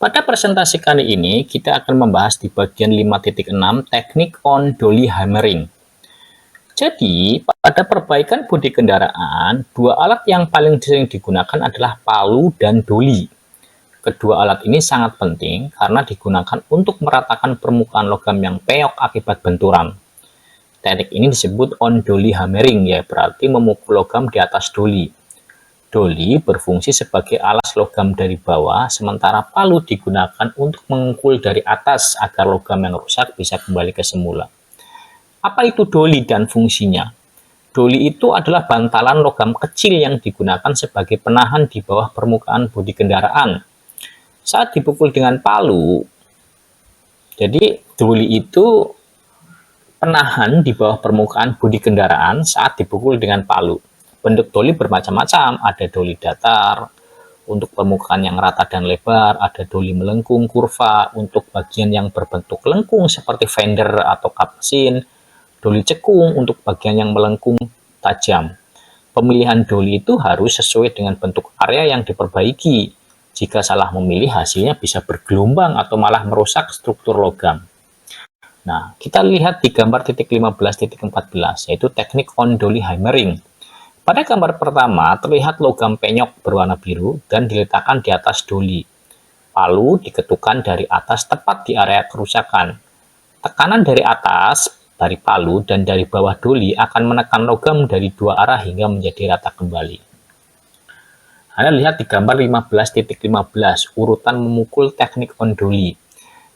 Pada presentasi kali ini, kita akan membahas di bagian 5.6 teknik on dolly hammering. Jadi, pada perbaikan bodi kendaraan, dua alat yang paling sering digunakan adalah palu dan dolly. Kedua alat ini sangat penting karena digunakan untuk meratakan permukaan logam yang peyok akibat benturan. Teknik ini disebut on dolly hammering, ya berarti memukul logam di atas dolly. Dolly berfungsi sebagai alas logam dari bawah, sementara palu digunakan untuk mengukul dari atas agar logam yang rusak bisa kembali ke semula. Apa itu dolly dan fungsinya? Dolly itu adalah bantalan logam kecil yang digunakan sebagai penahan di bawah permukaan bodi kendaraan. Saat dipukul dengan palu, jadi dolly itu penahan di bawah permukaan bodi kendaraan saat dipukul dengan palu. Bentuk dolly bermacam-macam, ada dolly datar untuk permukaan yang rata dan lebar, ada dolly melengkung kurva untuk bagian yang berbentuk lengkung seperti fender atau kapsin, dolly cekung untuk bagian yang melengkung tajam. Pemilihan dolly itu harus sesuai dengan bentuk area yang diperbaiki. Jika salah memilih, hasilnya bisa bergelombang atau malah merusak struktur logam. Nah, kita lihat di gambar titik 15.14, yaitu teknik on dolly hammering. Pada gambar pertama, terlihat logam penyok berwarna biru dan diletakkan di atas dolly. Palu diketukkan dari atas tepat di area kerusakan. Tekanan dari atas, dari palu, dan dari bawah dolly akan menekan logam dari dua arah hingga menjadi rata kembali. Anda lihat di gambar 15.15, urutan memukul teknik on dolly.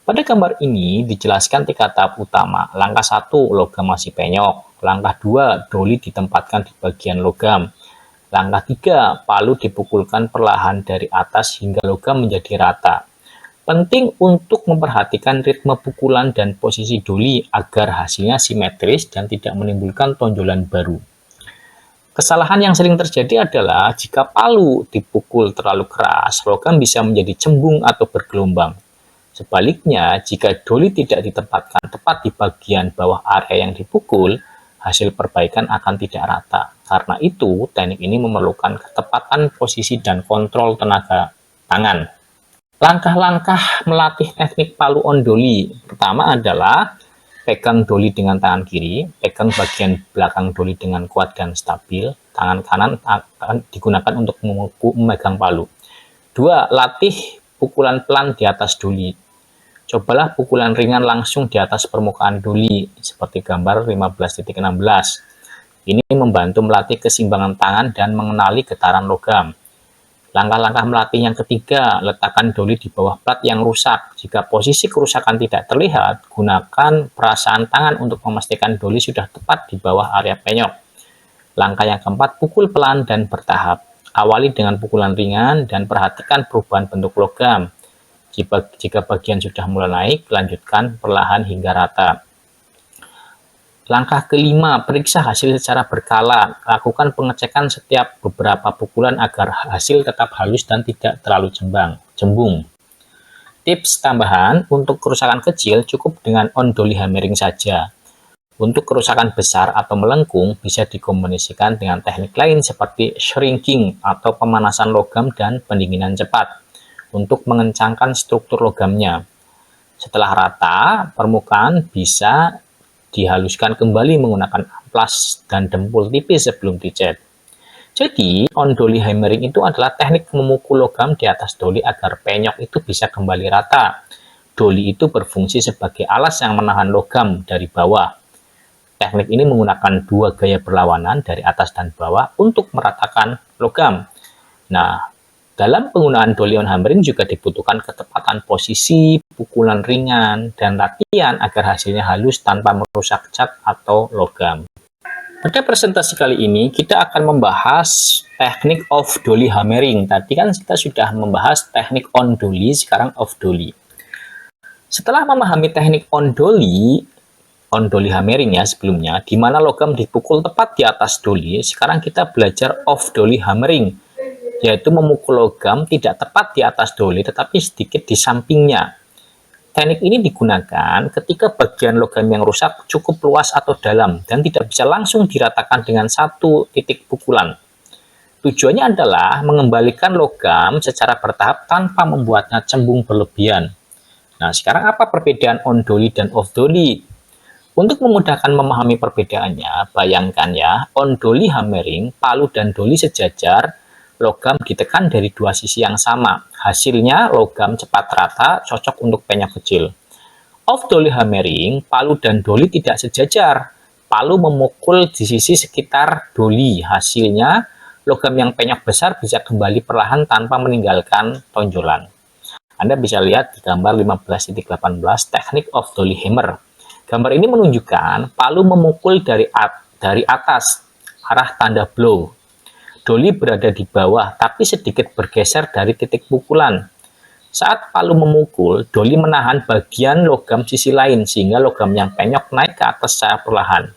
Pada gambar ini dijelaskan 3 tahap utama. Langkah 1, logam masih penyok. Langkah 2, dolly ditempatkan di bagian logam. Langkah 3, palu dipukulkan perlahan dari atas hingga logam menjadi rata. Penting untuk memperhatikan ritme pukulan dan posisi dolly agar hasilnya simetris dan tidak menimbulkan tonjolan baru. Kesalahan yang sering terjadi adalah jika palu dipukul terlalu keras, logam bisa menjadi cembung atau bergelombang. Sebaliknya, jika dolly tidak ditempatkan tepat di bagian bawah area yang dipukul, hasil perbaikan akan tidak rata. Karena itu, teknik ini memerlukan ketepatan posisi dan kontrol tenaga tangan. Langkah-langkah melatih teknik palu on dolly. Pertama adalah pegang dolly dengan tangan kiri, pegang bagian belakang dolly dengan kuat dan stabil. Tangan kanan akan digunakan untuk memegang palu. 2. Latih pukulan pelan di atas dolly. Cobalah pukulan ringan langsung di atas permukaan dolly, seperti gambar 15.16. Ini membantu melatih keseimbangan tangan dan mengenali getaran logam. Langkah-langkah melatih yang ketiga, letakkan dolly di bawah plat yang rusak. Jika posisi kerusakan tidak terlihat, gunakan perasaan tangan untuk memastikan dolly sudah tepat di bawah area penyok. Langkah yang keempat, pukul pelan dan bertahap. Awali dengan pukulan ringan dan perhatikan perubahan bentuk logam. Jika bagian sudah mulai naik, lanjutkan perlahan hingga rata. Langkah kelima, periksa hasil secara berkala. Lakukan pengecekan setiap beberapa pukulan agar hasil tetap halus dan tidak terlalu cembung. Tips tambahan, untuk kerusakan kecil cukup dengan on dolly hammering saja. Untuk kerusakan besar atau melengkung bisa dikombinasikan dengan teknik lain seperti shrinking atau pemanasan logam dan pendinginan cepat untuk mengencangkan struktur logamnya. Setelah rata, permukaan bisa dihaluskan kembali menggunakan amplas dan dempul tipis sebelum dicat. Jadi, on dolly hammering itu adalah teknik memukul logam di atas dolly agar penyok itu bisa kembali rata. Dolly itu berfungsi sebagai alas yang menahan logam dari bawah. Teknik ini menggunakan dua gaya berlawanan dari atas dan bawah untuk meratakan logam. Nah, dalam penggunaan dolly on hammering juga dibutuhkan ketepatan posisi, pukulan ringan, dan latihan agar hasilnya halus tanpa merusak cat atau logam. Pada presentasi kali ini, kita akan membahas teknik off dolly hammering. Tadi kan kita sudah membahas teknik on dolly, sekarang off dolly. Setelah memahami teknik on dolly hammering ya sebelumnya, di mana logam dipukul tepat di atas dolly, sekarang kita belajar off dolly hammering, yaitu memukul logam tidak tepat di atas dolly tetapi sedikit di sampingnya. Teknik ini digunakan ketika bagian logam yang rusak cukup luas atau dalam dan tidak bisa langsung diratakan dengan satu titik pukulan. Tujuannya adalah mengembalikan logam secara bertahap tanpa membuatnya cembung berlebihan. Nah, sekarang apa perbedaan on dolly dan off dolly? Untuk memudahkan memahami perbedaannya, bayangkan ya, on dolly hammering, palu dan dolly sejajar, logam ditekan dari dua sisi yang sama. Hasilnya logam cepat rata, cocok untuk penyok kecil. Off dolly hammering, palu dan dolly tidak sejajar. Palu memukul di sisi sekitar dolly. Hasilnya logam yang penyok besar bisa kembali perlahan tanpa meninggalkan tonjolan. Anda bisa lihat di gambar 15.18 teknik off dolly hammer. Gambar ini menunjukkan palu memukul dari atas, arah tanda blow. Dolly berada di bawah, tapi sedikit bergeser dari titik pukulan. Saat palu memukul, dolly menahan bagian logam sisi lain, sehingga logam yang penyok naik ke atas secara perlahan.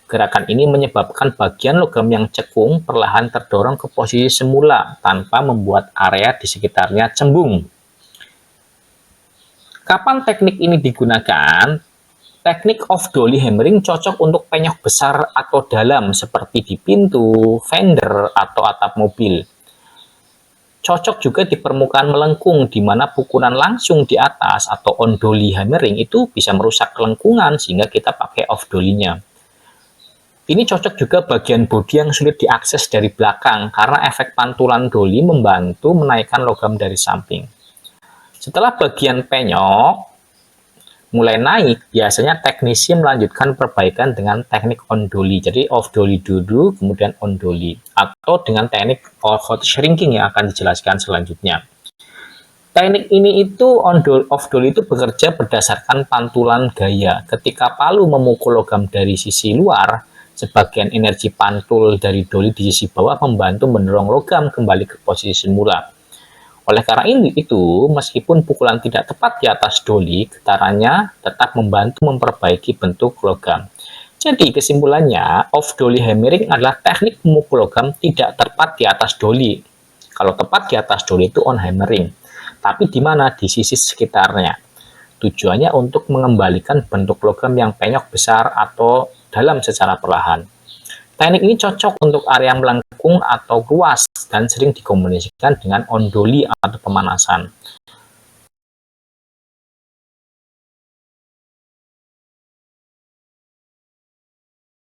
Gerakan ini menyebabkan bagian logam yang cekung perlahan terdorong ke posisi semula tanpa membuat area di sekitarnya cembung. Kapan teknik ini digunakan? Teknik off dolly hammering cocok untuk penyok besar atau dalam seperti di pintu, fender, atau atap mobil. Cocok juga di permukaan melengkung di mana pukulan langsung di atas atau on dolly hammering itu bisa merusak kelengkungan sehingga kita pakai off dolly-nya. Ini cocok juga bagian bodi yang sulit diakses dari belakang karena efek pantulan dolly membantu menaikkan logam dari samping. Setelah bagian penyok mulai naik, biasanya teknisi melanjutkan perbaikan dengan teknik on dolly. Jadi off dolly dulu, kemudian on dolly. Atau dengan teknik hot shrinking yang akan dijelaskan selanjutnya. Teknik ini itu off dolly itu bekerja berdasarkan pantulan gaya. Ketika palu memukul logam dari sisi luar, sebagian energi pantul dari dolly di sisi bawah membantu mendorong logam kembali ke posisi semula. Oleh karena itu, meskipun pukulan tidak tepat di atas dolly, getarannya tetap membantu memperbaiki bentuk logam. Jadi kesimpulannya, off dolly hammering adalah teknik memukul logam tidak tepat di atas dolly. Kalau tepat di atas dolly itu on hammering. Tapi di mana? Di sisi sekitarnya. Tujuannya untuk mengembalikan bentuk logam yang penyok besar atau dalam secara perlahan. Teknik ini cocok untuk area melengkung atau luas dan sering dikomunikasikan dengan on dolly atau pemanasan.